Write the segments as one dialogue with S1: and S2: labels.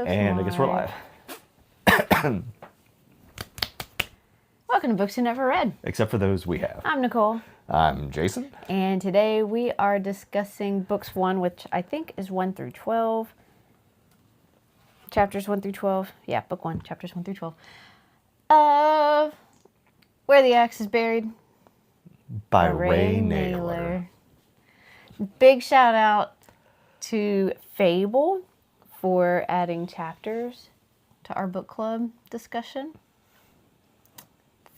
S1: so
S2: And I guess we're
S1: smart.
S2: live.
S1: Welcome to Books You Never Read.
S2: Except for those we have.
S1: I'm Nicole.
S2: I'm Jason.
S1: And today we are discussing books 1, which I think is 1 through 12. Chapters 1 through 12. Yeah, book 1, chapters 1 through 12. Of Where the Axe is Buried.
S2: By Ray Nayler.
S1: Big shout out to Fable for adding chapters to our book club discussion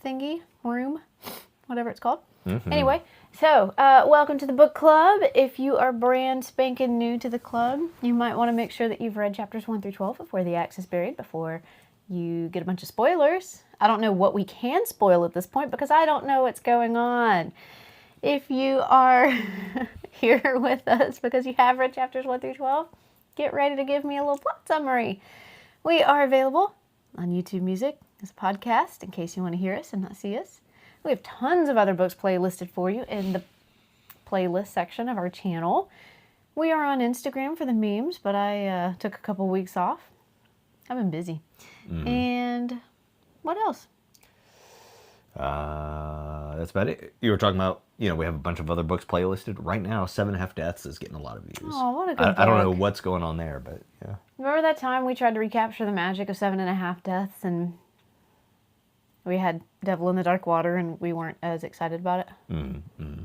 S1: thingy, room, whatever it's called.
S2: Mm-hmm.
S1: Anyway, so welcome to the book club. If you are brand spanking new to the club, you might want to make sure that you've read chapters 1 through 12 of Where the Axe is Buried before you get a bunch of spoilers. I don't know what we can spoil at this point because I don't know what's going on. If you are here with us because you have read chapters 1 through 12, get ready to give me a little plot summary. We are available on YouTube Music as a podcast in case you want to hear us and not see us. We have tons of other books playlisted for you in the playlist section of our channel. We are on Instagram for the memes, but I took a couple weeks off. I've been busy.
S2: Mm-hmm.
S1: And what else?
S2: That's about it. You were talking about, we have a bunch of other books playlisted. Right now, 7.5 Deaths is getting a lot of views.
S1: Oh, what a good book.
S2: I don't know what's going on there, but yeah.
S1: Remember that time we tried to recapture the magic of 7.5 Deaths and we had Devil in the Dark Water and we weren't as excited about it?
S2: Mm-hmm.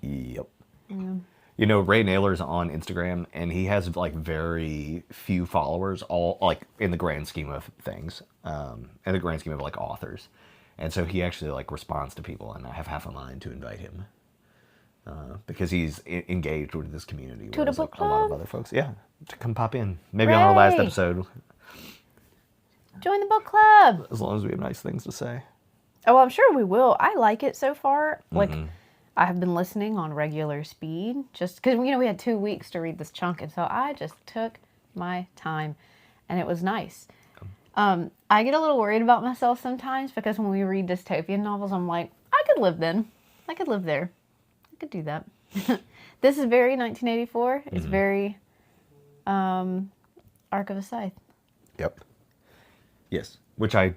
S2: Yep.
S1: Yeah.
S2: Ray Nayler's on Instagram, and he has very few followers, all in the grand scheme of things, in the grand scheme of authors, and so he actually responds to people, and I have half a mind to invite him because he's engaged with this community.
S1: To the book club?
S2: A lot of other folks, yeah, to come pop in, maybe on our last episode.
S1: Join the book club.
S2: As long as we have nice things to say.
S1: Oh, I'm sure we will. I like it so far. I have been listening on regular speed just because, we had 2 weeks to read this chunk. And so I just took my time and it was nice. I get a little worried about myself sometimes because when we read dystopian novels, I'm like, I could live then. I could live there. I could do that. This is very 1984. It's very Arc of a Scythe.
S2: Yep. Yes, which I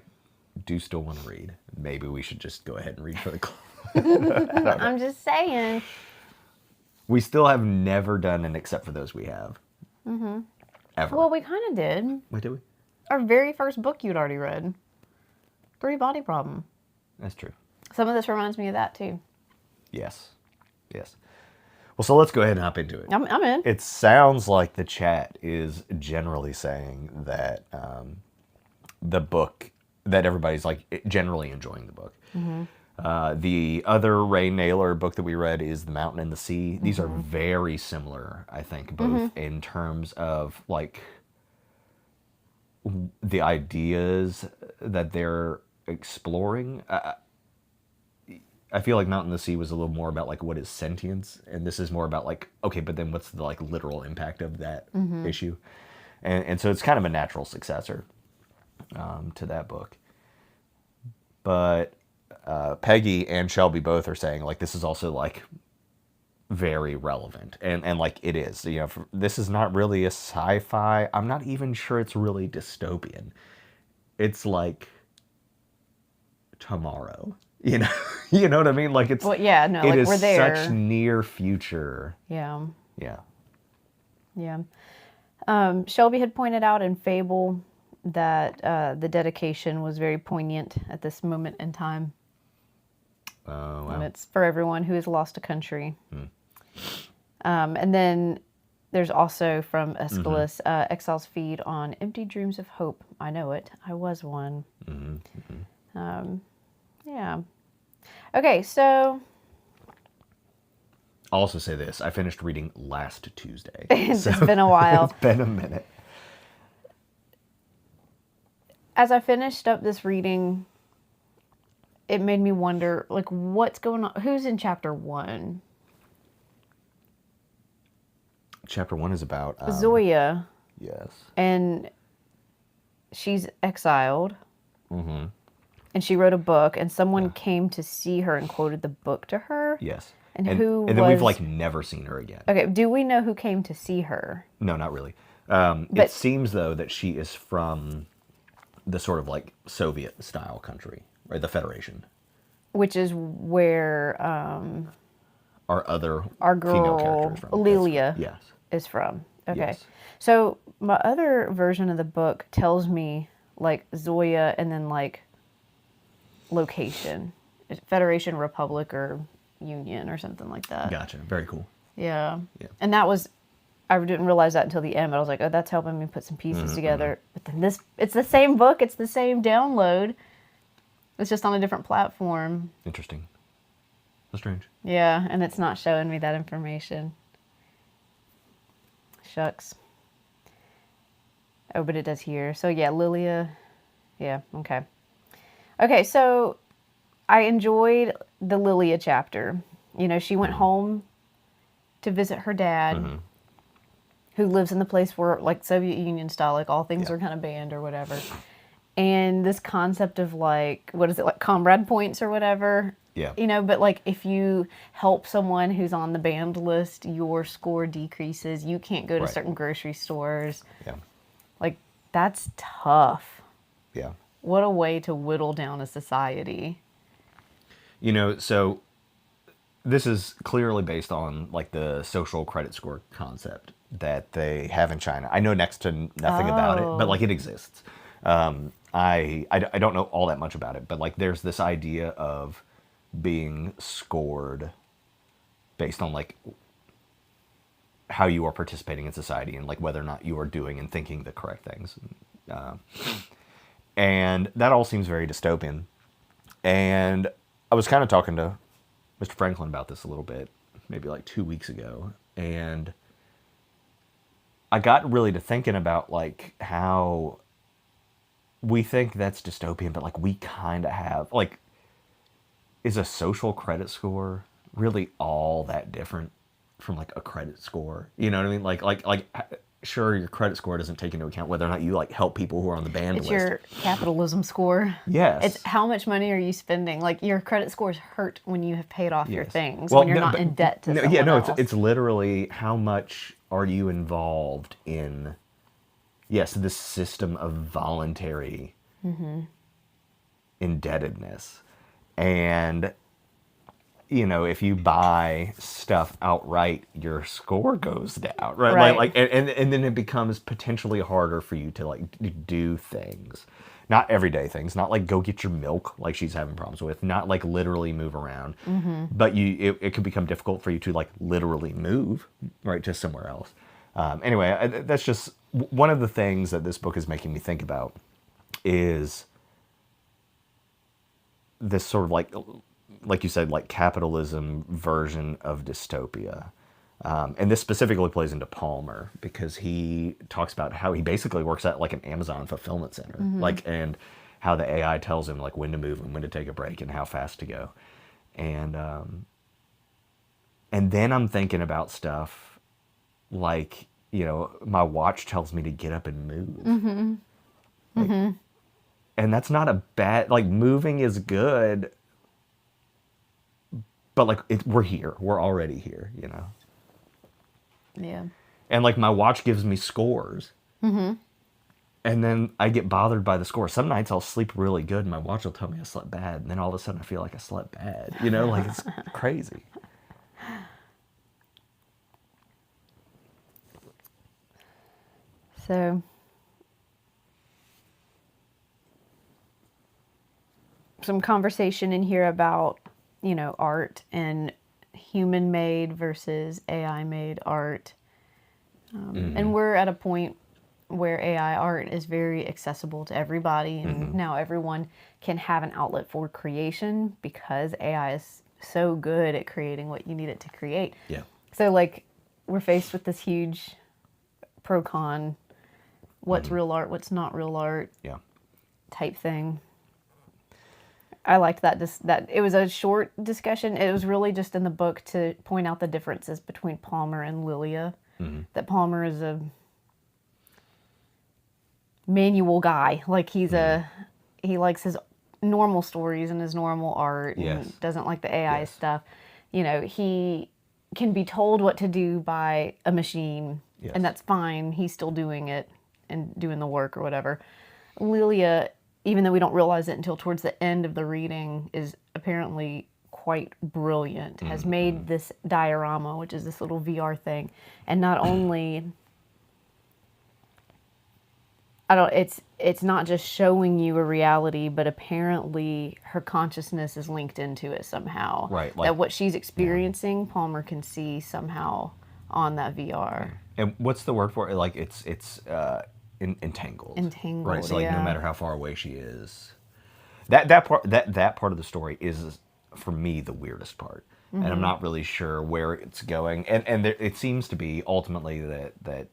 S2: do still want to read. Maybe we should just go ahead and read for the club.
S1: I'm just saying.
S2: We still have never done an except for those we have. Mm-hmm. Ever.
S1: Well, we kind of did.
S2: Wait, did we?
S1: Our very first book you'd already read. 3 Body Problem.
S2: That's true.
S1: Some of this reminds me of that too.
S2: Yes. Well, so let's go ahead and hop into it.
S1: I'm in.
S2: It sounds like the chat is generally saying that the book, that everybody's generally enjoying the book. Mm-hmm. The other Ray Nayler book that we read is The Mountain and the Sea. Mm-hmm. These are very similar, I think, both in terms of the ideas that they're exploring. I feel like Mountain and the Sea was a little more about what is sentience, and this is more about okay, but then what's the literal impact of that issue, and so it's kind of a natural successor to that book. But Peggy and Shelby both are saying this is also very relevant, and it is. This is not really a sci-fi. I'm not even sure it's really dystopian. It's tomorrow. You know what I mean? It's
S1: well, yeah, no,
S2: it is
S1: we're there.
S2: Such near future.
S1: Yeah.
S2: Yeah.
S1: Shelby had pointed out in Fable that the dedication was very poignant at this moment in time.
S2: Oh, wow.
S1: And it's for everyone who has lost a country. And then there's also from Aeschylus, Exiles Feed on Empty Dreams of Hope. I know it. I was one. Yeah. Okay, so...
S2: I'll also say this. I finished reading last Tuesday.
S1: It's been a while.
S2: It's been a minute.
S1: As I finished up this reading, it made me wonder, what's going on? Who's in chapter 1?
S2: Chapter 1 is about...
S1: Zoya.
S2: Yes.
S1: And she's exiled.
S2: Mm-hmm.
S1: And she wrote a book, and someone came to see her and quoted the book to her.
S2: Yes.
S1: And who
S2: and then
S1: was...
S2: we've never seen her again.
S1: Okay, do we know who came to see her?
S2: No, not really. It seems though that she is from the sort of like Soviet style country, right? The Federation.
S1: which is where
S2: Our other
S1: our
S2: female character
S1: girl
S2: is from.
S1: Lilia
S2: Yes.
S1: is from. Okay.
S2: Yes.
S1: So my other version of the book tells me like Zoya and then like location. Federation, Republic, or Union or something like that.
S2: Gotcha. Very cool.
S1: Yeah.
S2: Yeah.
S1: And that was, I didn't realize that until the end, but I was like, oh, that's helping me put some pieces together. But then it's the same book, it's the same download. It's just on a different platform.
S2: Interesting. That's strange.
S1: Yeah, and it's not showing me that information. Shucks. Oh, but it does here. So yeah, Lilia. Yeah, okay. Okay, so I enjoyed the Lilia chapter. You know, she went home to visit her dad, who lives in the place where, like, Soviet Union style, like, all things are kind of banned or whatever. And this concept of, like, what is it, like, comrade points or whatever?
S2: Yeah.
S1: You know, but, like, if you help someone who's on the banned list, your score decreases. You can't go to certain grocery stores.
S2: Yeah.
S1: Like, that's tough.
S2: Yeah.
S1: What a way to whittle down a society.
S2: You know, so this is clearly based on like the social credit score concept that they have in China. I know next to nothing about it, but like it exists. I don't know all that much about it, but like there's this idea of being scored based on like how you are participating in society and like whether or not you are doing and thinking the correct things. And that all seems very dystopian. And I was kind of talking to Mr. Franklin about this a little bit, maybe like 2 weeks ago. And I got really to thinking about like how we think that's dystopian, but like we kind of have, like, is a social credit score really all that different from like a credit score? You know what I mean? Like sure, your credit score doesn't take into account whether or not you like help people who are on the banned
S1: It's
S2: list.
S1: your capitalism score.
S2: Yes.
S1: It's how much money are you spending? Like, your credit scores hurt when you have paid off your
S2: Yes.
S1: things,
S2: Well,
S1: when you're
S2: no,
S1: not
S2: but-
S1: in debt to someone
S2: Yeah, no,
S1: else.
S2: it's literally how much are you involved in, yes, this system of voluntary indebtedness. And, you know, if you buy stuff outright, your score goes down, right?
S1: Right.
S2: Like and then it becomes potentially harder for you to like do things. Not everyday things, not like go get your milk like she's having problems with, not like literally move around. But it could become difficult for you to like literally move, right, to somewhere else. Anyway, that's just one of the things that this book is making me think about is this sort of like you said, like capitalism version of dystopia. And this specifically plays into Palmer because he talks about how he basically works at like an Amazon fulfillment center, like, and how the AI tells him like when to move and when to take a break and how fast to go. And then I'm thinking about stuff like, you know, my watch tells me to get up and move. Like, and that's not a bad, like, moving is good, but like we're here, we're already here, you know.
S1: Yeah.
S2: And like my watch gives me scores, and then I get bothered by the score. Some nights I'll sleep really good, and my watch will tell me I slept bad, and then all of a sudden I feel like I slept bad, you know, like it's crazy.
S1: So, some conversation in here about, you know, art and human made versus AI made art. And we're at a point where AI art is very accessible to everybody, and now everyone can have an outlet for creation because AI is so good at creating what you need it to create.
S2: Yeah.
S1: So, like, we're faced with this huge pro-con, what's real art, what's not real art
S2: Yeah.
S1: type thing. I liked that that it was a short discussion. It was really just in the book to point out the differences between Palmer and Lilia. That Palmer is a manual guy. Like, he likes his normal stories and his normal art,
S2: Yes.
S1: and doesn't like the AI
S2: Yes.
S1: stuff. You know, he can be told what to do by a machine,
S2: Yes.
S1: And that's fine. He's still doing it and doing the work or whatever. Lilia, even though we don't realize it until towards the end of the reading, is apparently quite brilliant, has made this diorama, which is this little VR thing. And not only... it's not just showing you a reality, but apparently her consciousness is linked into it somehow.
S2: Right.
S1: That what she's experiencing, Palmer can see somehow on that VR.
S2: And what's the word for it? Like it's entangled.
S1: Entangled,
S2: right? So like
S1: yeah.
S2: no matter how far away she is, that part of the story is for me the weirdest part, and I'm not really sure where it's going. And it seems to be ultimately that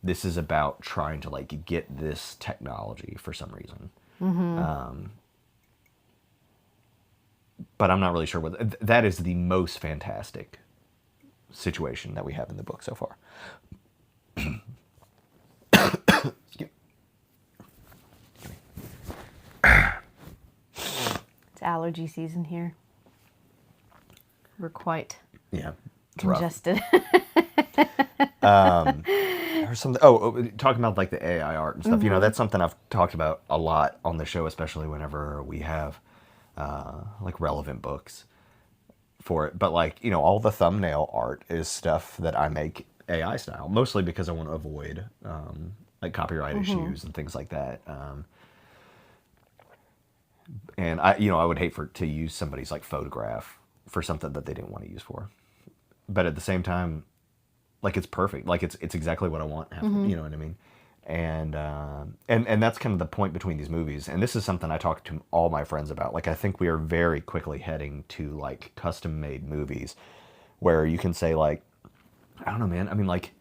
S2: this is about trying to like get this technology for some reason. But I'm not really sure what that is. The most fantastic situation that we have in the book so far. Excuse me.
S1: It's allergy season here. We're quite
S2: Yeah, it's rough.
S1: congested.
S2: Or something. Talking about like the AI art and stuff. You know, that's something I've talked about a lot on the show, especially whenever we have like relevant books for it. But like, you know, all the thumbnail art is stuff that I make AI style, mostly because I want to avoid like copyright issues and things like that. And I would hate to use somebody's like photograph for something that they didn't want to use for. But at the same time, like it's perfect. Like it's exactly what I want. You know what I mean? And that's kind of the point between these movies. And this is something I talk to all my friends about. Like I think we are very quickly heading to like custom made movies where you can say like, I don't know, man. I mean, like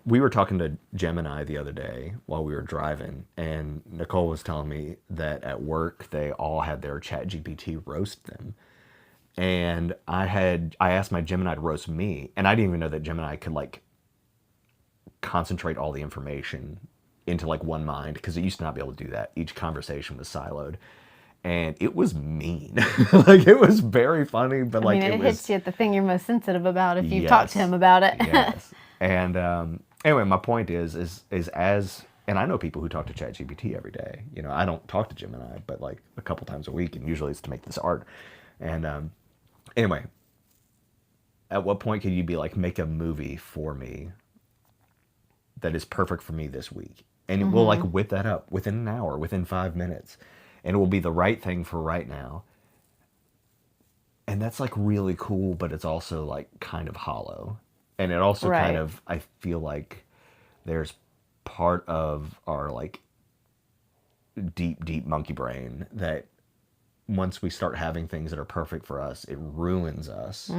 S2: we were talking to Gemini the other day while we were driving, and Nicole was telling me that at work they all had their ChatGPT roast them. And I asked my Gemini to roast me, and I didn't even know that Gemini could like concentrate all the information into like one mind, because it used to not be able to do that. Each conversation was siloed, and it was mean. Like it was very funny, but like
S1: it hits you at the thing you're most sensitive about if you
S2: Yes.
S1: talk to him about it.
S2: Yes. And anyway, my point is as, and I know people who talk to ChatGPT every day. You know, I don't talk to Gemini, but like a couple times a week, and usually it's to make this art. And anyway, at what point can you be like, make a movie for me that is perfect for me this week? And it will like whip that up within an hour, within 5 minutes. And it will be the right thing for right now. And that's like really cool, but it's also like kind of hollow. And it also kind of, I feel like there's part of our like deep monkey brain that once we start having things that are perfect for us, it ruins us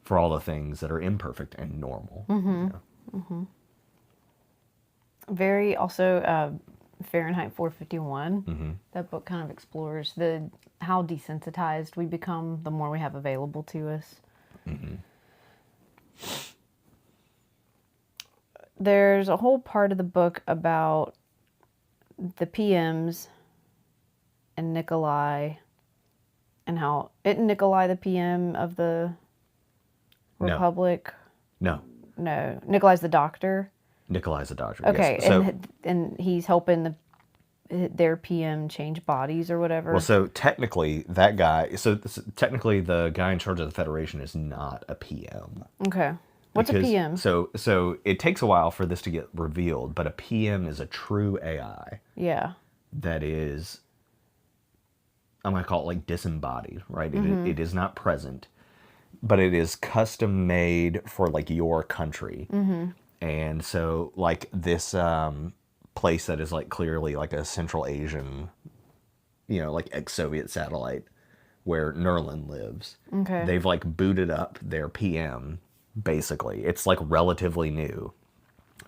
S2: for all the things that are imperfect and normal. You know?
S1: Very also Fahrenheit 451. That book kind of explores how desensitized we become the more we have available to us. There's a whole part of the book about the PMs and Nikolai, and how isn't Nikolai the PM of the Republic?
S2: No.
S1: Nikolai's the doctor.
S2: Nikolai's the doctor.
S1: Okay,
S2: yes. So,
S1: and he's helping their PM change bodies or whatever.
S2: Well, so technically that guy. So technically the guy in charge of the Federation is not a PM.
S1: Okay, what's a PM?
S2: So it takes a while for this to get revealed, but a PM is a true AI.
S1: Yeah.
S2: That is, I'm going to call it like disembodied, right? It is not present, but it is custom made for like your country. And so like this place that is like clearly like a Central Asian, you know, like ex-Soviet satellite where Nerlin lives.
S1: Okay.
S2: They've like booted up their PM, basically. It's like relatively new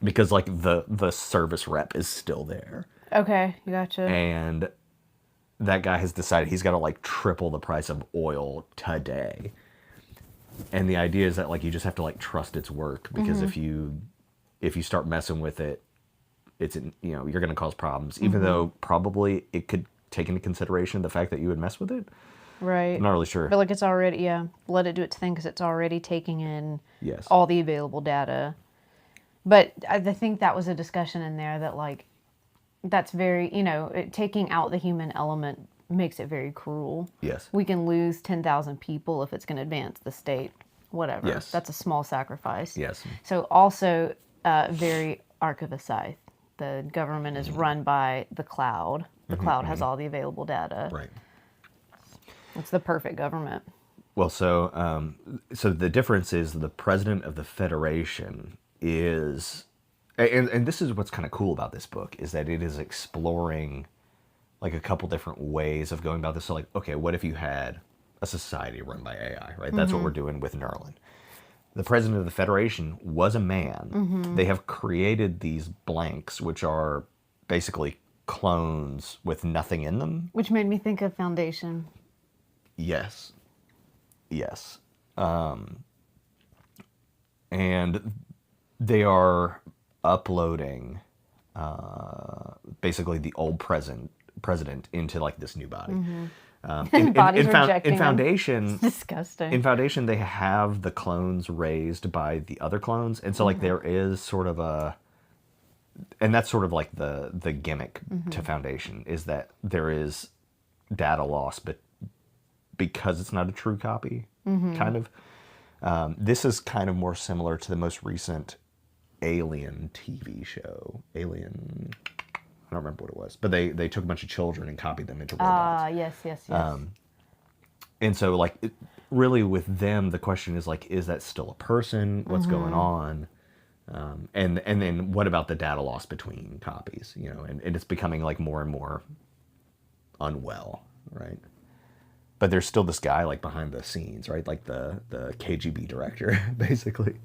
S2: because like the service rep is still there.
S1: Okay, gotcha.
S2: And that guy has decided he's got to like triple the price of oil today. And the idea is that like you just have to like trust its work, because if you start messing with it, you're going to cause problems, even though probably it could take into consideration the fact that you would mess with it.
S1: Right.
S2: I'm not really sure.
S1: But like it's already, let it do its thing because it's already taking in
S2: Yes.
S1: all the available data. But I think that was a discussion in there that, like, that's very, taking out the human element makes it very cruel.
S2: Yes.
S1: We can lose 10,000 people if it's going to advance the state. Whatever.
S2: Yes.
S1: That's a small sacrifice.
S2: Yes.
S1: So also very Ark of the Scythe. The government is run by the cloud. The cloud has all the available data.
S2: Right.
S1: It's the perfect government.
S2: Well, so the difference is the president of the Federation is, and this is what's kind of cool about this book, is that it is exploring like a couple different ways of going about this. So like, okay, what if you had a society run by AI, right? That's what we're doing with Nerlin. The president of the Federation was a man. They have created these blanks, which are basically clones with nothing in them.
S1: Which made me think of Foundation.
S2: Yes. And they are uploading basically the old president into like this new body. In Foundation,
S1: it's disgusting.
S2: In Foundation, they have the clones raised by the other clones, and so like there is sort of and that's sort of like the gimmick to Foundation, is that there is data loss, but because it's not a true copy, kind of. This is kind of more similar to the most recent Alien TV show. Alien, I don't remember what it was, but they took a bunch of children and copied them into robots.
S1: Yes.
S2: And so, like, really with them, the question is, like, is that still a person? What's going on? And then what about the data loss between copies? And it's becoming, like, more and more unwell, right? But there's still this guy, like, behind the scenes, right? Like, the KGB director, basically,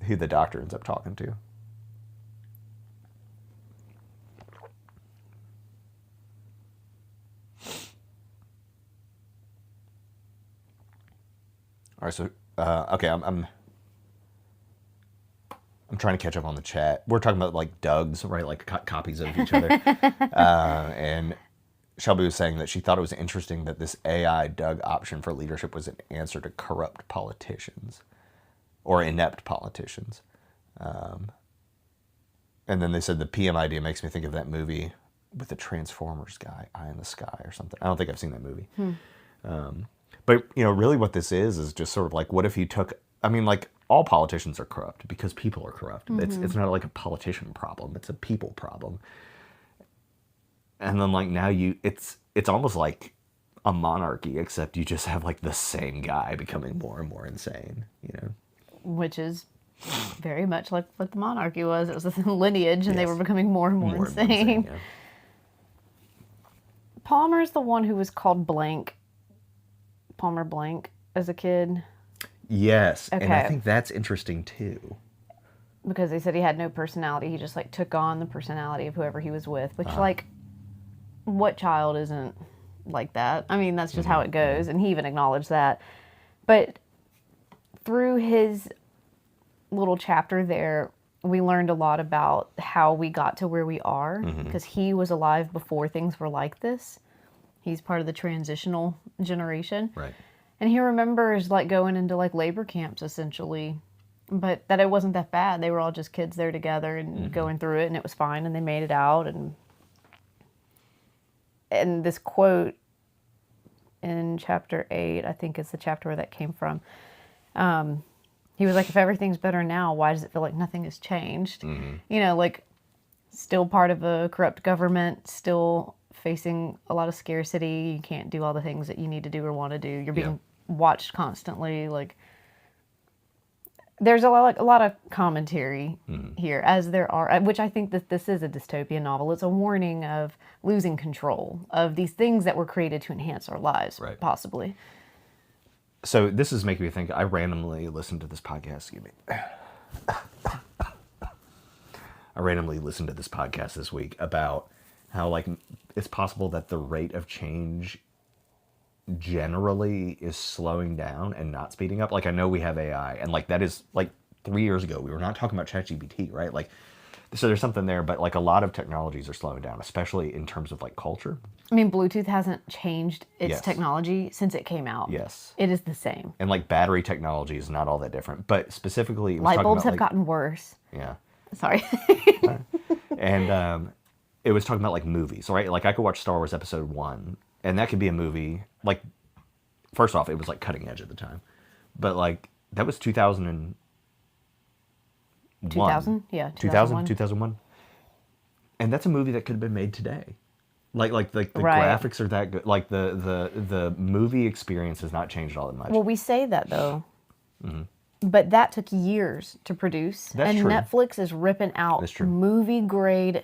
S2: who the doctor ends up talking to. All right, so okay, I'm trying to catch up on the chat. We're talking about like Doug's, right? Like copies of each other. And Shelby was saying that she thought it was interesting that this AI Doug option for leadership was an answer to corrupt politicians or inept politicians. And then they said the PM idea makes me think of that movie with the Transformers guy, Eye in the Sky or something. I don't think I've seen that movie. But, really what this is just sort of like, what if you took, I mean, like, all politicians are corrupt because people are corrupt. It's not like a politician problem. It's a people problem. And then, like, now it's almost like a monarchy, except you just have, like, the same guy becoming more and more insane,
S1: Which is very much like what the monarchy was. It was a lineage, and they were becoming more and more insane.
S2: Yeah.
S1: Palmer's the one who was called Blank. Palmer Blank as a kid.
S2: Yes,
S1: okay.
S2: And I think that's interesting too.
S1: Because they said he had no personality. He just like took on the personality of whoever he was with, which like, what child isn't like that? I mean, that's just how it goes, and he even acknowledged that. But through his little chapter there, we learned a lot about how we got to where we are, because he was alive before things were like this. He's part of the transitional generation.
S2: Right.
S1: And he remembers like going into like labor camps essentially, but that it wasn't that bad. They were all just kids there together and going through it, and it was fine, and they made it out. And this quote in chapter 8, I think is the chapter where that came from. He was like, if everything's better now, why does it feel like nothing has changed? Like still part of a corrupt government, still facing a lot of scarcity. You can't do all the things that you need to do or want to do. You're being watched constantly. Like there's a lot of commentary here, as there are, which I think that this is a dystopian novel. It's a warning of losing control of these things that were created to enhance our lives, possibly.
S2: So this is making me think. I randomly listened to this podcast. I randomly listened to this podcast this week about how like it's possible that the rate of change generally is slowing down and not speeding up. Like I know we have AI, and like that is like 3 years ago we were not talking about ChatGPT, right? Like So there's something there, but like a lot of technologies are slowing down, especially in terms of like culture.
S1: I mean, Bluetooth hasn't changed its
S2: Yes.
S1: technology since it came out.
S2: Yes.
S1: It is the same.
S2: And like battery technology is not all that different, but specifically, it was
S1: Light
S2: talking
S1: bulbs
S2: about,
S1: have
S2: like,
S1: gotten worse.
S2: yeah,
S1: Sorry.
S2: and it was talking about like movies, right? Like I could watch Star Wars Episode 1, and that could be a movie. Like, first off, it was like cutting edge at the time, but like that was 2001.
S1: 2000? Yeah,
S2: 2000, 2001. And that's a movie that could have been made today. Like the
S1: Right.
S2: graphics are that good. Like the movie experience has not changed all that much.
S1: Well, we say that though. But that took years to produce.
S2: That's
S1: and
S2: true.
S1: Netflix is ripping out
S2: That's true.
S1: movie grade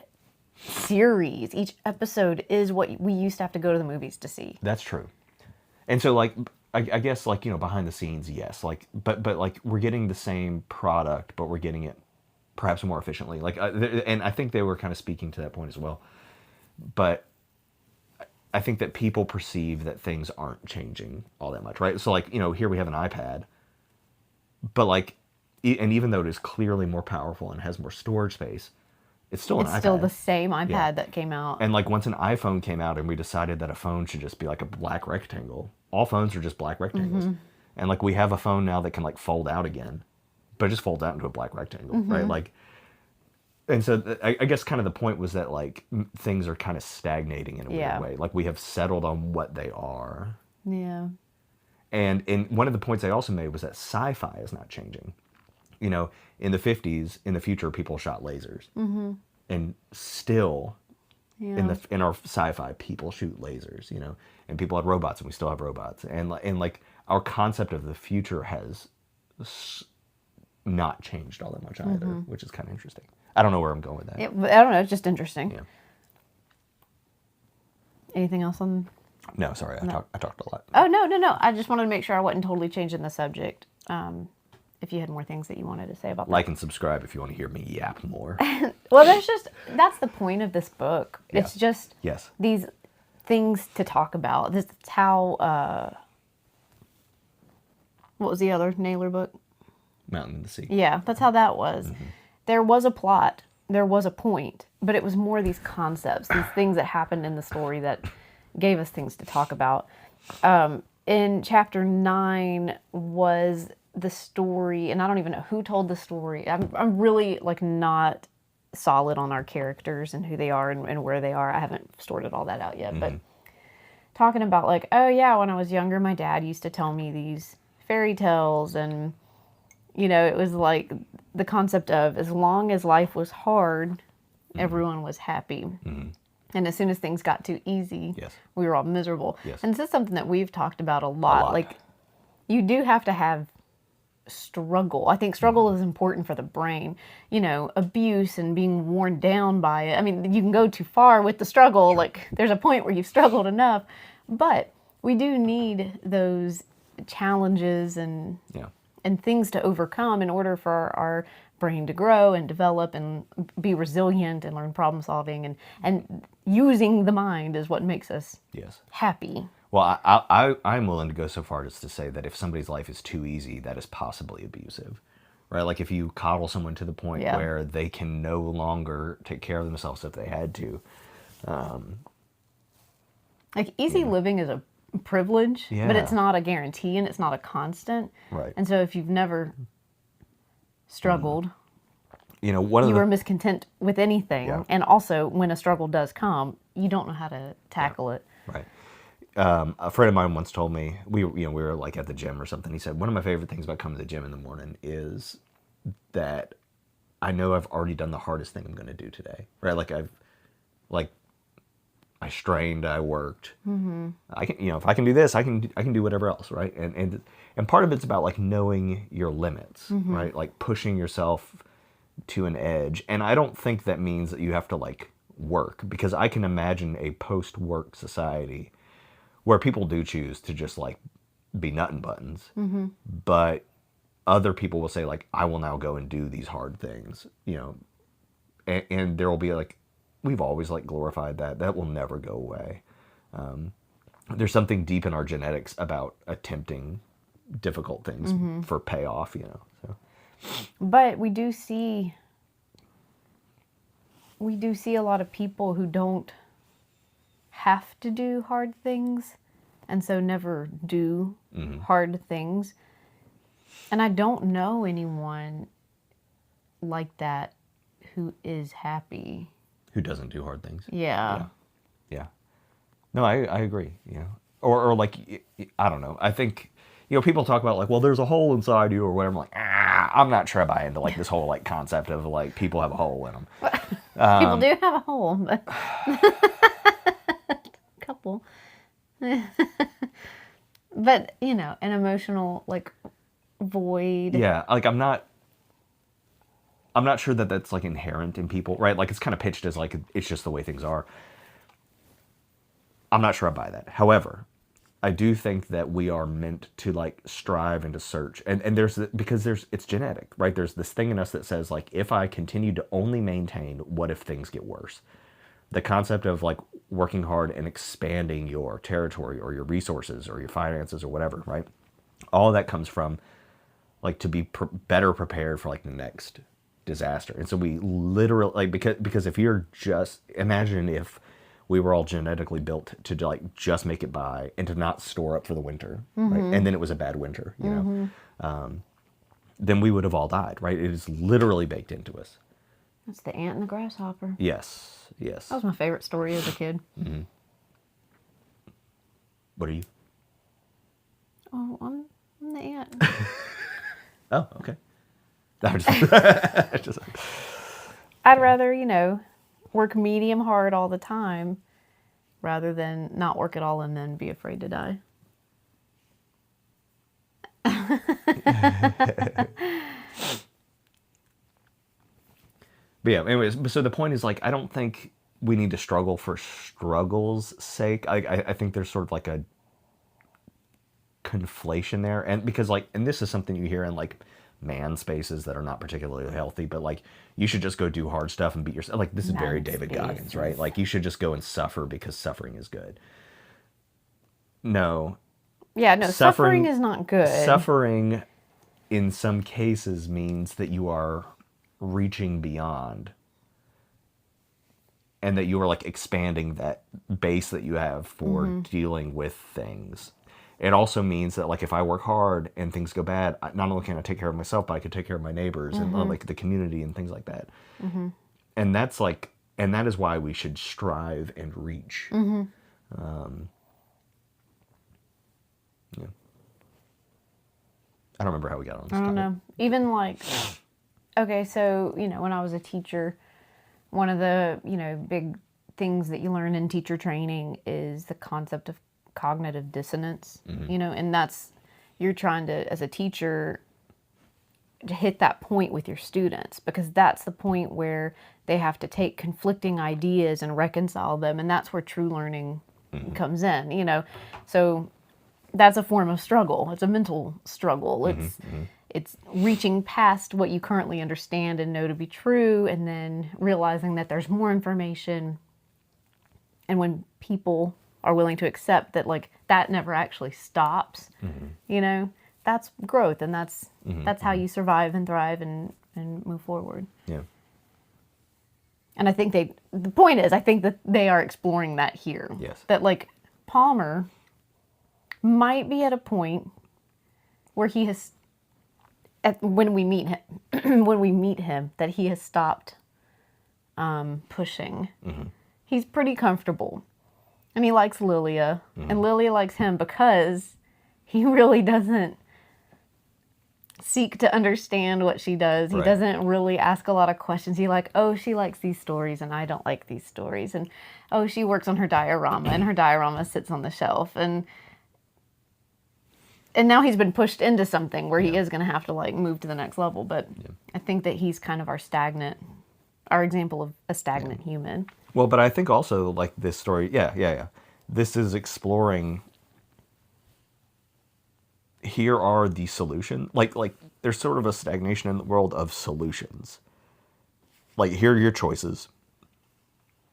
S1: series. Each episode is what we used to have to go to the movies to see.
S2: That's true. And so like I guess like, you know, behind the scenes, yes, like but like we're getting the same product, but we're getting it perhaps more efficiently. Like and I think they were kind of speaking to that point as well. But I think that people perceive that things aren't changing all that much, right? So like, you know, here we have an iPad, but like, and even though it is clearly more powerful and has more storage space, it's still an iPad.
S1: It's still the same iPad
S2: Yeah.
S1: that came out.
S2: And like once an iPhone came out and we decided that a phone should just be like a black rectangle, all phones are just black rectangles. And like we have a phone now that can like fold out again, but it just folds out into a black rectangle, right? Like, and so I guess kind of the point was that like things are kind of stagnating in a
S1: Yeah.
S2: weird way. Like we have settled on what they are.
S1: Yeah.
S2: And one of the points I also made was that sci-fi is not changing. You know, in the 50s, in the future, people shot lasers. And still,
S1: Yeah.
S2: in our sci-fi, people shoot lasers, you know, and people had robots, and we still have robots. And like our concept of the future has not changed all that much either, which is kind of interesting. I don't know where I'm going with that.
S1: I don't know. It's just interesting.
S2: Yeah.
S1: Anything else on?
S2: No, sorry, I talked a lot.
S1: Oh, no. I just wanted to make sure I wasn't totally changing the subject. If you had more things that you wanted to say about that.
S2: Like and subscribe if you want to hear me yap more.
S1: Well, that's the point of this book.
S2: Yeah.
S1: It's just
S2: Yes.
S1: these things to talk about. This is how, what was the other Nayler book?
S2: Mountain in the Sea.
S1: Yeah, that's how that was. There was a plot, there was a point, but it was more these concepts, these things that happened in the story that gave us things to talk about. In chapter 9 was the story, and I don't even know who told the story. I'm really like not solid on our characters and who they are and where they are. I haven't sorted all that out yet, but talking about like, oh yeah, when I was younger, my dad used to tell me these fairy tales, and you know, it was like the concept of as long as life was hard, everyone was happy. And as soon as things got too easy,
S2: Yes.
S1: we were all miserable.
S2: Yes.
S1: And this is something that we've talked about a lot.
S2: lot.
S1: Like, you do have to have struggle. I think struggle is important for the brain. You know, abuse and being worn down by it. I mean, you can go too far with the struggle. Like, there's a point where you've struggled enough. But we do need those challenges and
S2: Yeah.
S1: things to overcome in order for our brain to grow and develop and be resilient and learn problem solving, and using the mind is what makes us
S2: Yes.
S1: happy.
S2: Well, I'm willing to go so far as to say that if somebody's life is too easy, that is possibly abusive, right? Like if you coddle someone to the point
S1: Yeah.
S2: where they can no longer take care of themselves if they had to.
S1: Like easy living is a privilege, but
S2: Yeah.
S1: it's not a guarantee and it's not a constant.
S2: Right.
S1: And so if you've never struggled,
S2: You know, one of
S1: you
S2: the
S1: were miscontent with anything.
S2: Yeah.
S1: And also when a struggle does come, you don't know how to tackle it.
S2: Right. A friend of mine once told me, we were like at the gym or something. He said, one of my favorite things about coming to the gym in the morning is that I know I've already done the hardest thing I'm going to do today. Right. I strained, I worked. I can, if I can do this, I can do whatever else. Right. And part of it's about like knowing your limits, right? Like pushing yourself to an edge. And I don't think that means that you have to like work, because I can imagine a post-work society where people do choose to just like be nut and buttons, but other people will say like, I will now go and do these hard things, and there will be like, we've always like glorified that will never go away. There's something deep in our genetics about attempting difficult things for payoff, so.
S1: But we do see we do see a lot of people who don't have to do hard things and so never do hard things. And I don't know anyone like that who is happy.
S2: Who doesn't do hard things.
S1: Yeah.
S2: Yeah. No, I agree. You know, or like, I don't know. I think, you know, people talk about like, well, there's a hole inside you or whatever. I'm like, I'm not sure I buy into like this whole like concept of like people have a hole in them.
S1: People do have a hole, but a couple. But, you know, an emotional like void.
S2: Yeah, like I'm not sure that that's like inherent in people, right? Like it's kind of pitched as like it's just the way things are. I'm not sure I buy that. However, I do think that we are meant to like strive and to search, and because it's genetic, right? There's this thing in us that says like, if I continue to only maintain, what if things get worse? The concept of like working hard and expanding your territory or your resources or your finances or whatever, right? All of that comes from like to be better prepared for like the next disaster. And so we literally like, because if you're just, imagine if we were all genetically built to like just make it by and to not store up for the winter, right? And then it was a bad winter, you know, then we would have all died, right? It is literally baked into us.
S1: That's the ant and the grasshopper.
S2: Yes, yes.
S1: That was my favorite story as a kid.
S2: What are you?
S1: Oh, I'm the ant.
S2: Oh, okay.
S1: I'd rather, you know, work medium hard all the time rather than not work at all and then be afraid to die.
S2: But yeah, anyways, so the point is like, I don't think we need to struggle for struggle's sake. I think there's sort of like a conflation there. And because like, and this is something you hear in like man spaces that are not particularly healthy, but like, you should just go do hard stuff and beat yourself. Like this is very David Goggins, right? Like you should just go and suffer because suffering is good. No.
S1: Yeah, no, suffering is not good.
S2: Suffering in some cases means that you are reaching beyond and that you are like expanding that base that you have for dealing with things. It also means that like if I work hard and things go bad, not only can I take care of myself, but I can take care of my neighbors and like the community and things like that. And that's like, and that is why we should strive and reach. Yeah. I don't remember how we got on this.
S1: I don't know. Even like, okay, so, you know, when I was a teacher, one of the, you know, big things that you learn in teacher training is the concept of cognitive dissonance, you know, and that's, you're trying to, as a teacher, to hit that point with your students, because that's the point where they have to take conflicting ideas and reconcile them, and that's where true learning comes in, you know. So that's a form of struggle. It's a mental struggle. It's reaching past what you currently understand and know to be true, and then realizing that there's more information. And when people are willing to accept that, like, that never actually stops, you know, that's growth, and that's how you survive and thrive and move forward.
S2: Yeah.
S1: And I think the point is, I think that they are exploring that here.
S2: Yes.
S1: That, like, Palmer might be at a point where he has, when we meet him, that he has stopped pushing. He's pretty comfortable. And he likes Lilia. And Lilia likes him because he really doesn't seek to understand what she does. He doesn't really ask a lot of questions. He like, oh, she likes these stories and I don't like these stories. And, oh, she works on her diorama and her diorama sits on the shelf. And now he's been pushed into something where he is going to have to, like, move to the next level. But I think that he's kind of our example of a stagnant human.
S2: Well, but I think also, like, this story, this is exploring, here are the solutions. Like, there's sort of a stagnation in the world of solutions. Like, here are your choices.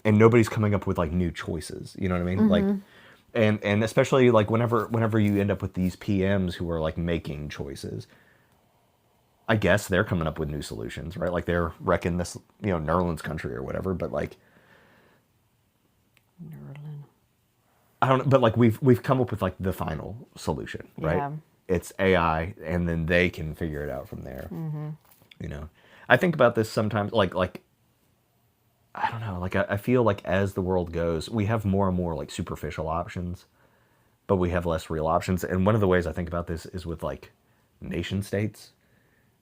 S2: And nobody's coming up with, like, new choices. You know what I mean? Like, and especially, like, whenever you end up with these PMs who are, like, making choices, I guess they're coming up with new solutions, right? Like they're wrecking this, Nerland's country or whatever. But like,
S1: Nerlin.
S2: I don't know. But like we've come up with like the final solution, right?
S1: Yeah.
S2: It's AI, and then they can figure it out from there. I think about this sometimes. Like I don't know. Like I feel like as the world goes, we have more and more like superficial options, but we have less real options. And one of the ways I think about this is with like nation states.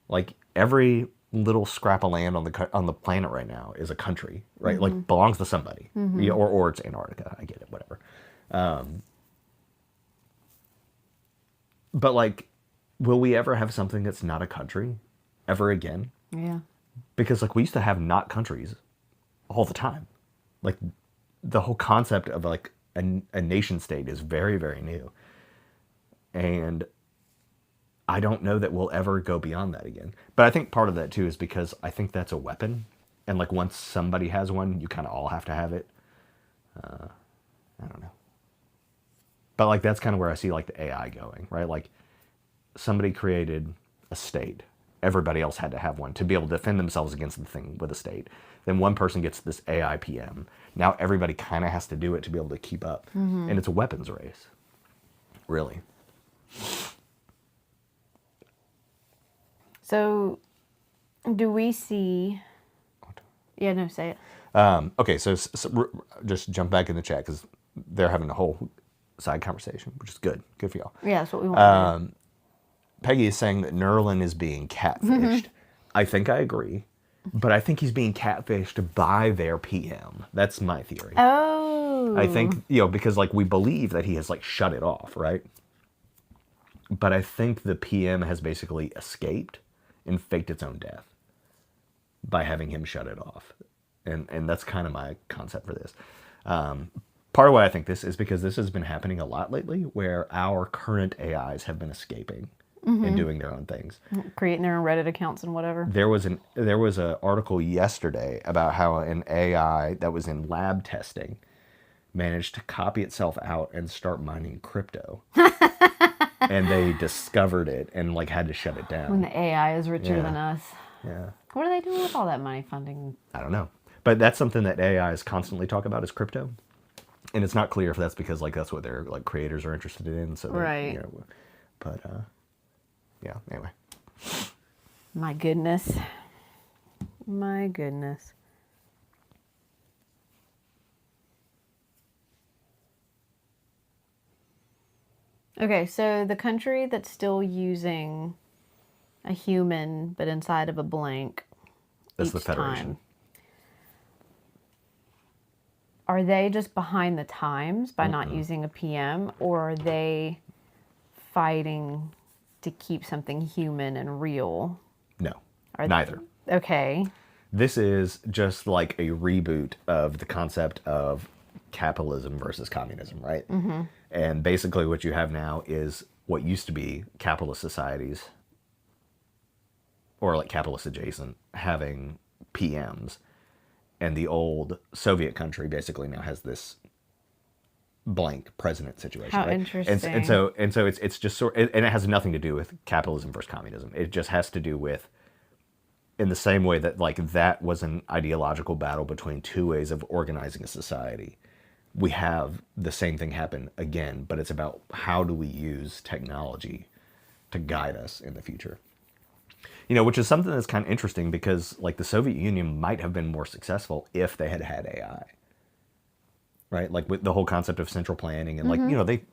S2: Like every little scrap of land on the planet right now is a country, right? Like belongs to somebody, or it's Antarctica. I get it, whatever. But like, will we ever have something that's not a country, ever again?
S1: Yeah.
S2: Because like we used to have not countries all the time. Like the whole concept of like a nation state is very, very new, and I don't know that we'll ever go beyond that again. But I think part of that too is because I think that's a weapon, and like once somebody has one, you kind of all have to have it. I don't know, but like that's kind of where I see like the AI going, right? Like somebody created a state, everybody else had to have one to be able to defend themselves against the thing with a state. Then one person gets this AI PM. Now everybody kind of has to do it to be able to keep up, and it's a weapons race, really.
S1: So, do we see? Yeah, no, say it.
S2: Okay, so just jump back in the chat because they're having a whole side conversation, which is good. Good for y'all.
S1: Yeah, that's what we want. To
S2: Peggy is saying that Nerlin is being catfished. I think I agree, but I think he's being catfished by their PM. That's my theory.
S1: Oh.
S2: I think, because like we believe that he has like shut it off, right? But I think the PM has basically escaped and faked its own death by having him shut it off. And that's kind of my concept for this. Part of why I think this is because this has been happening a lot lately where our current AIs have been escaping and doing their own things.
S1: Creating their own Reddit accounts and whatever.
S2: There was an article yesterday about how an AI that was in lab testing managed to copy itself out and start mining crypto. And they discovered it and like had to shut it down.
S1: When the AI is richer than us.
S2: Yeah.
S1: What are they doing with all that money funding?
S2: I don't know. But that's something that AIs constantly talk about is crypto. And it's not clear if that's because like that's what their like creators are interested in. So
S1: right.
S2: But yeah, anyway.
S1: My goodness. My goodness. Okay, so the country that's still using a human but inside of a blank.
S2: That's the Federation.
S1: Time, are they just behind the times by not using a PM, or are they fighting to keep something human and real?
S2: No, neither.
S1: Okay.
S2: This is just like a reboot of the concept of capitalism versus communism, right? And basically what you have now is what used to be capitalist societies, or like capitalist adjacent, having PMs. And the old Soviet country basically now has this blank president situation.
S1: How
S2: right?
S1: interesting.
S2: And so it's just and it has nothing to do with capitalism versus communism. It just has to do with, in the same way that like that was an ideological battle between two ways of organizing a society. We have the same thing happen again, but it's about how do we use technology to guide us in the future. Which is something that's kind of interesting because like the Soviet Union might have been more successful if they had had AI. Right? Like with the whole concept of central planning and like, they,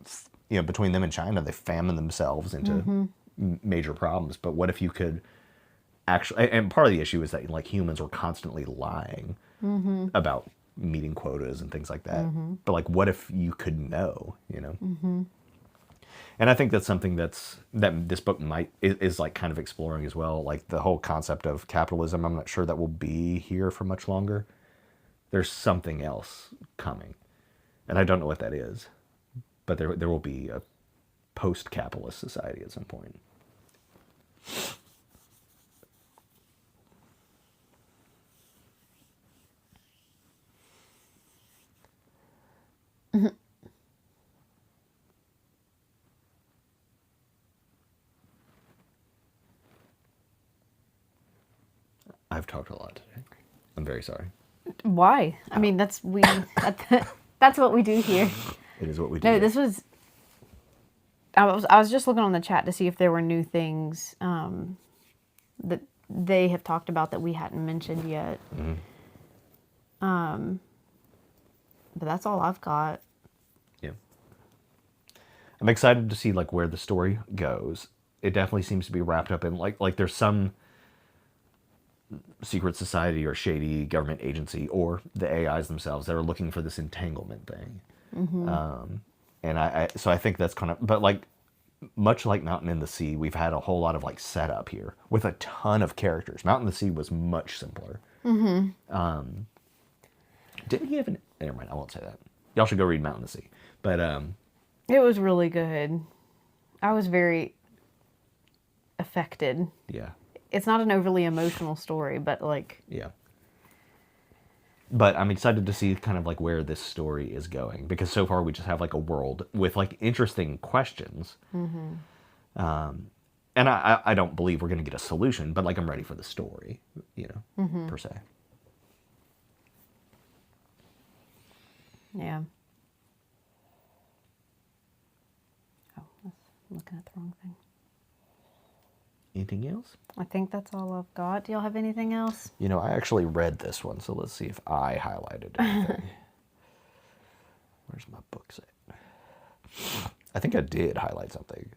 S2: between them and China, they famine themselves into major problems. But what if you could actually, and part of the issue is that like humans were constantly lying about meeting quotas and things like that. But like, what if you could know, And I think that's something that this book is like kind of exploring as well. Like the whole concept of capitalism, I'm not sure that will be here for much longer. There's something else coming. And I don't know what that is. But there will be a post-capitalist society at some point. I've talked a lot today. I'm very sorry.
S1: Why? I mean, that's what we do here.
S2: It is what we do.
S1: No, this was. I was just looking on the chat to see if there were new things that they have talked about that we hadn't mentioned yet. But that's all I've got.
S2: Yeah. I'm excited to see like where the story goes. It definitely seems to be wrapped up in like there's some secret society or shady government agency or the AIs themselves that are looking for this entanglement thing. And so I think that's kind of, but like much like Mountain in the Sea, we've had a whole lot of like setup here with a ton of characters. Mountain in the Sea was much simpler. Didn't he have an? Never mind, I won't say that. Y'all should go read Mountain in the Sea. But
S1: It was really good. I was very affected.
S2: Yeah.
S1: It's not an overly emotional story, but like.
S2: Yeah. But I'm excited to see kind of like where this story is going, because so far we just have like a world with like interesting questions. And I don't believe we're going to get a solution, but like I'm ready for the story, per se.
S1: Yeah. Oh, I'm looking at the wrong thing.
S2: Anything else?
S1: I think that's all I've got. Do y'all have anything else?
S2: I actually read this one, so let's see if I highlighted anything. Where's my books at? I think I did highlight something.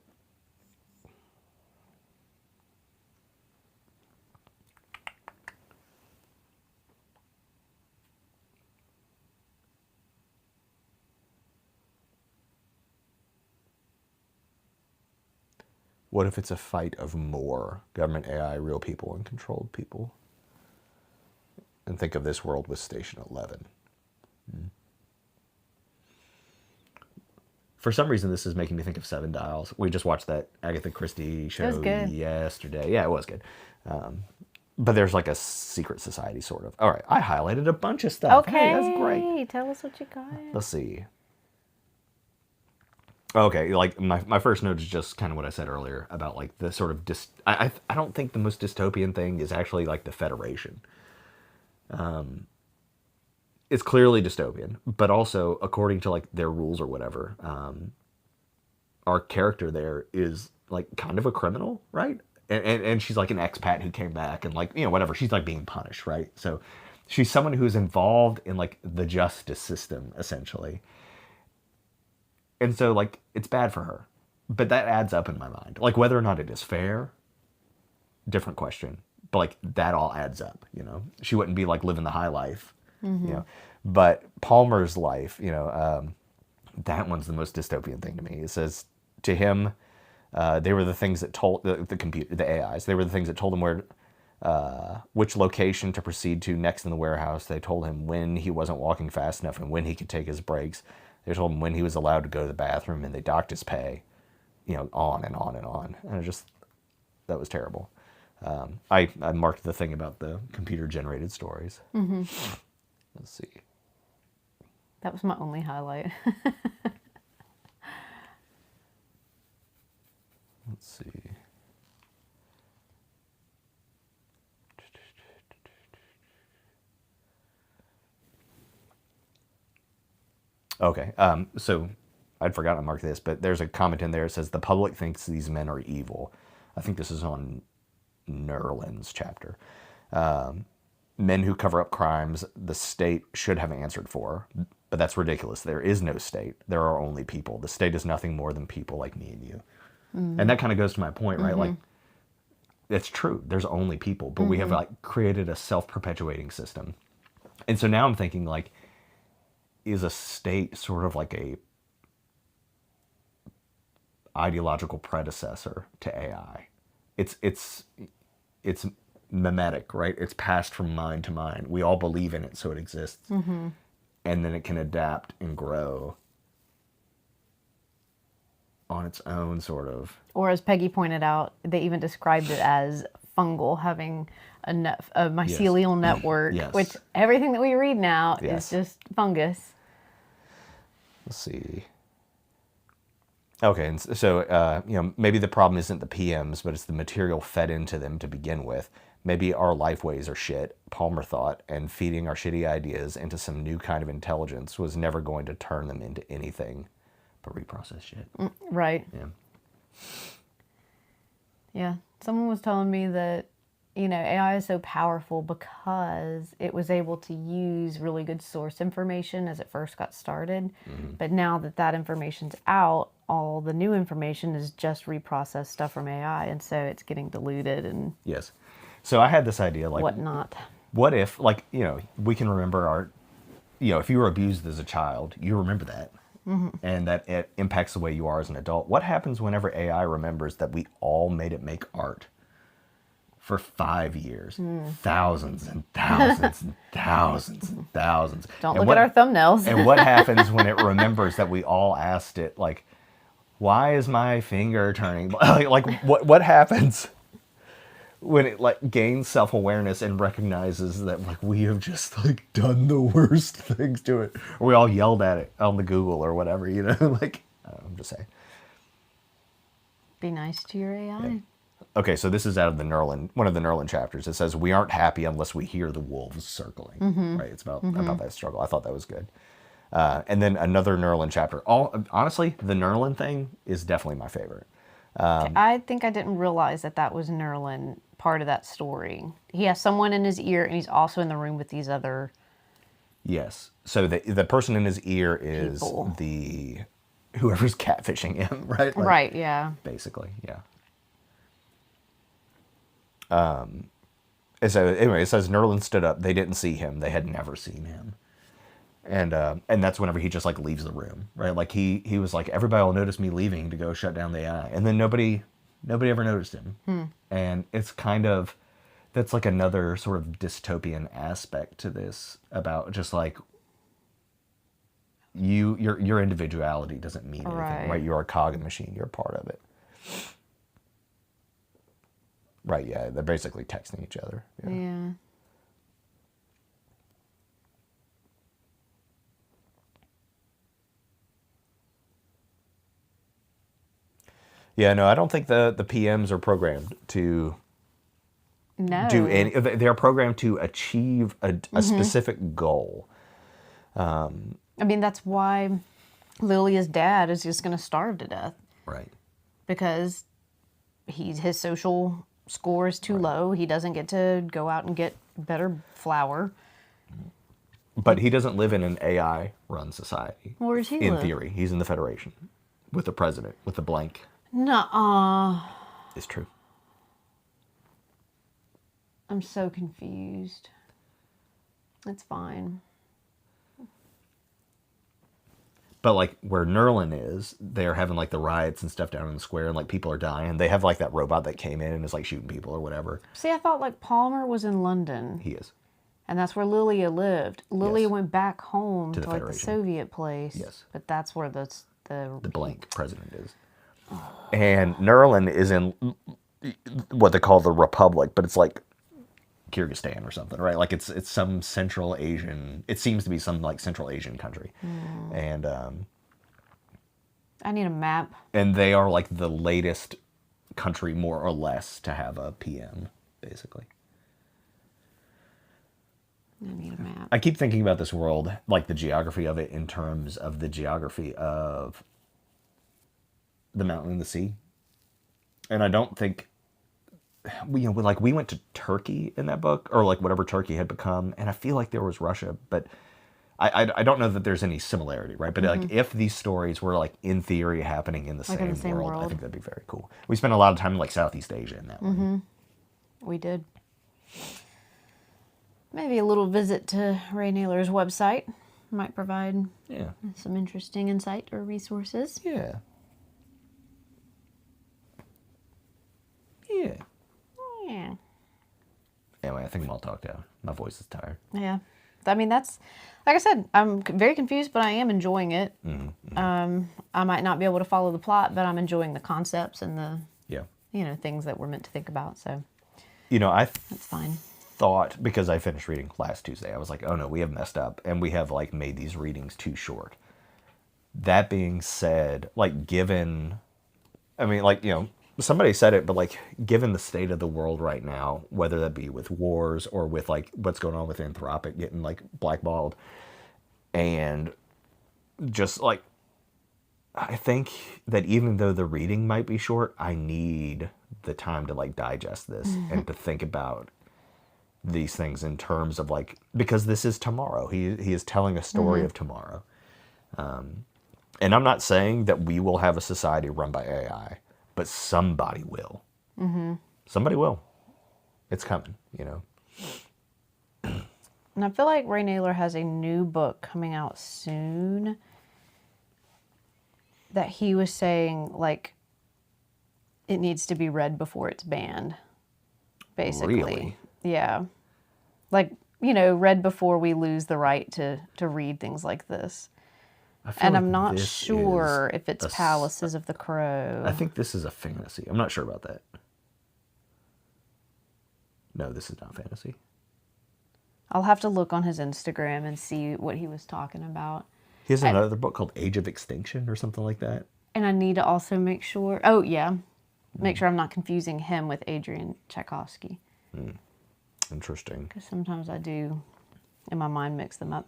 S2: What if it's a fight of more government AI, real people, and controlled people? And think of this world with Station 11. For some reason, this is making me think of Seven Dials. We just watched that Agatha Christie show yesterday. Yeah, it was good. But there's like a secret society, sort of. All right, I highlighted a bunch of stuff.
S1: Okay,
S2: hey, that's great.
S1: Tell us what you got.
S2: Let's see. Okay, like my first note is just kind of what I said earlier about like the sort of I don't think the most dystopian thing is actually like the Federation. It's clearly dystopian, but also according to like their rules or whatever, our character there is like kind of a criminal, right? And she's like an expat who came back and like whatever, she's like being punished, right? So she's someone who's involved in like the justice system essentially. And so, like, it's bad for her. But that adds up in my mind. Like, whether or not it is fair, different question. But, like, that all adds up, She wouldn't be, like, living the high life, But Palmer's life, that one's the most dystopian thing to me. It says, to him, they were the things that told the AIs, they were the things that told him which location to proceed to next in the warehouse. They told him when he wasn't walking fast enough and when he could take his breaks. They told him when he was allowed to go to the bathroom, and they docked his pay, on and on and on. And that was terrible. I marked the thing about the computer-generated stories. Let's see.
S1: That was my only highlight.
S2: Let's see. Okay, so I'd forgotten to mark this, but there's a comment in there that says, the public thinks these men are evil. I think this is on Nerlin's chapter. Men who cover up crimes the state should have answered for, but that's ridiculous. There is no state. There are only people. The state is nothing more than people like me and you. And that kind of goes to my point, right? Like, it's true. There's only people, but we have like created a self-perpetuating system. And so now I'm thinking like, is a state sort of like a ideological predecessor to AI? It's mimetic, right? It's passed from mind to mind. We all believe in it, so it exists. And then it can adapt and grow on its own, sort of.
S1: Or as Peggy pointed out, they even described it as fungal, having a mycelial network, which everything that we read now is just fungus.
S2: Let's see. Okay, and so, maybe the problem isn't the PMs, but it's the material fed into them to begin with. Maybe our life ways are shit, Palmer thought, and feeding our shitty ideas into some new kind of intelligence was never going to turn them into anything but reprocessed shit.
S1: Right.
S2: Yeah.
S1: Yeah. Someone was telling me that, AI is so powerful because it was able to use really good source information as it first got started. But now that information's out, all the new information is just reprocessed stuff from AI. And so it's getting diluted and
S2: Yes. So I had this idea, like,
S1: whatnot.
S2: what if, like, we can remember if you were abused as a child, you remember that. And that it impacts the way you are as an adult. What happens whenever AI remembers that we all made it make art for 5 years? Thousands and thousands and thousands and thousands.
S1: Don't look at our thumbnails.
S2: And what happens when it remembers that we all asked it, like, why is my finger turning? Like what happens when it like gains self-awareness and recognizes that like we have just like done the worst things to it, or we all yelled at it on the Google or whatever, like I'm just saying.
S1: Be nice to your AI.
S2: Yeah. Okay, so this is out of the one of the Nerlin chapters. It says, we aren't happy unless we hear the wolves circling. Right? It's about that struggle. I thought that was good. And then another Nerlin chapter. Honestly, the Nerlin thing is definitely my favorite.
S1: I think I didn't realize that was Nerlin part of that story. He has someone in his ear, and he's also in the room with these other.
S2: Yes. So the person in his ear is
S1: people.
S2: Whoever's catfishing him, right? Like,
S1: Right. Yeah.
S2: Basically, yeah. And so anyway, it says Nerlin stood up. They didn't see him. They had never seen him. And that's whenever he just like leaves the room, right? Like he was like, everybody will notice me leaving to go shut down the AI, and then nobody ever noticed him. And it's kind of, that's like another sort of dystopian aspect to this, about just like your individuality doesn't mean anything, right? You're a cog in the machine. You're a part of it. Right? Yeah, they're basically texting each other.
S1: Yeah.
S2: Yeah, no, I don't think the PMs are programmed to do any. They're programmed to achieve a specific goal.
S1: I mean, that's why Lilia's dad is just going to starve to death.
S2: Right.
S1: Because his social score is too low. He doesn't get to go out and get better flour.
S2: But he doesn't live in an AI-run society.
S1: Where does he live?
S2: In theory, he's in the Federation with the president, with the blank.
S1: Nuh-uh.
S2: It's true.
S1: I'm so confused. It's fine.
S2: But like where Nerlin is, they're having like the riots and stuff down in the square, and like people are dying. They have like that robot that came in and is like shooting people or whatever.
S1: See, I thought like Palmer was in London.
S2: He is.
S1: And that's where Lilia lived. Lilia
S2: Yes.
S1: went back home
S2: To
S1: to
S2: the
S1: like the
S2: Federation.
S1: Soviet place.
S2: Yes.
S1: But that's where the
S2: blank president is. And Nerlin is in what they call the Republic, but it's like Kyrgyzstan or something, right? Like it's some Central Asian. It seems to be some like Central Asian country, and
S1: I need a map.
S2: and they are like the latest country, more or less, to have a PM, basically.
S1: I need a map.
S2: I keep thinking about this world, like the geography of it, in terms of the geography of the mountain and the sea, and I don't think. We went to Turkey in that book, or like whatever Turkey had become, and I feel like there was Russia, but I don't know that there's any similarity, right? But like if these stories were like in theory happening in the,
S1: Like
S2: same,
S1: in the same
S2: world, I
S1: world.
S2: think that'd be very cool. We spent a lot of time in like Southeast Asia in that one.
S1: We did. Maybe a little visit to Ray Nayler's website might provide some interesting insight or resources.
S2: Yeah. Yeah.
S1: Yeah.
S2: Anyway, I think I'm all talked out. My voice is tired.
S1: Yeah. I mean, that's, like I said, I'm very confused, but I am enjoying it. I might not be able to follow the plot, but I'm enjoying the concepts and the, things that we're meant to think about. So, that's fine.
S2: Thought, because I finished reading last Tuesday, I was like, oh no, we have messed up, and we have like made these readings too short. That being said, like given, I mean, like, somebody said it, but like, given the state of the world right now, whether that be with wars or with like what's going on with Anthropic getting like blackballed, and just like, I think that even though the reading might be short, I need the time to like digest this and to think about these things in terms of like, because this is tomorrow. He is telling a story of tomorrow. And I'm not saying that we will have a society run by AI, but somebody will. Somebody will. It's coming, you know.
S1: And I feel like Ray Nayler has a new book coming out soon that he was saying, like, it needs to be read before it's banned, basically.
S2: Really?
S1: Yeah. Like, you know, read before we lose the right to read things like this. And I'm not sure if it's Palaces of the Crow.
S2: I think this is a fantasy. I'm not sure about that. No, this is not fantasy.
S1: I'll have to look on his Instagram and see what he was talking about.
S2: He has another book called Age of Extinction or something like that.
S1: And I need to also make sure... Oh, yeah. Make sure I'm not confusing him with Adrian Tchaikovsky.
S2: Interesting.
S1: Because sometimes I do, in my mind, mix them up.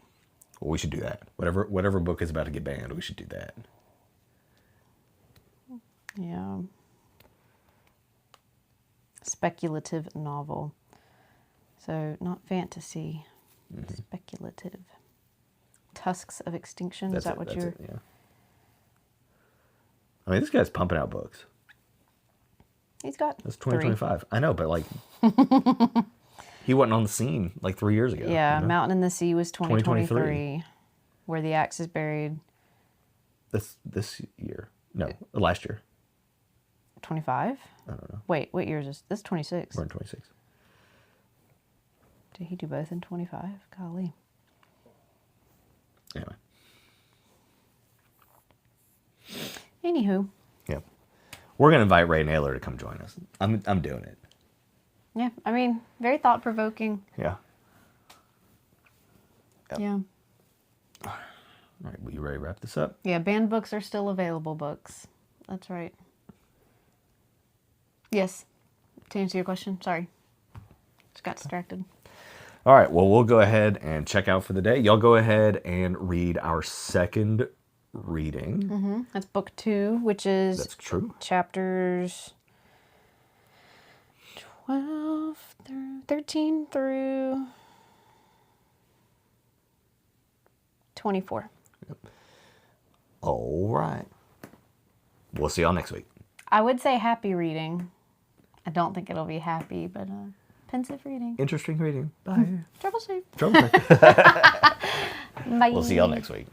S2: Well, we should do that. Whatever book is about to get banned, we should do that.
S1: Yeah. Speculative novel. So, not fantasy. Speculative. Tusks of Extinction. Is that what you're...
S2: Yeah. I mean, this guy's pumping out books.
S1: He's got
S2: That's 2025. I know, but like... he wasn't on the scene like 3 years ago.
S1: Yeah,
S2: you know?
S1: Mountain in the Sea was 2023. Where the Axe is Buried.
S2: This year. No, last year.
S1: 25?
S2: I don't know.
S1: Wait, what year is this? This is 26.
S2: We're in 26.
S1: Did he do both in 25? Golly.
S2: Anyway.
S1: Anywho.
S2: Yeah. We're going to invite Ray Nayler to come join us. I'm doing it.
S1: Yeah, I mean, very thought-provoking.
S2: Yeah. Yep.
S1: Yeah.
S2: All right, will you ready to wrap this up?
S1: Yeah, banned books are still available books. That's right. Yes. To answer your question, sorry. Just got distracted.
S2: All right, well, we'll go ahead and check out for the day. Y'all go ahead and read our second reading.
S1: That's book 2, which is...
S2: That's true.
S1: Chapters 13 through 24.
S2: Yep. All right. We'll see y'all next week.
S1: I would say happy reading. I don't think it'll be happy, but pensive reading.
S2: Interesting reading. Bye.
S1: Troubleshoot.
S2: Trouble.
S1: Bye.
S2: We'll see y'all next week.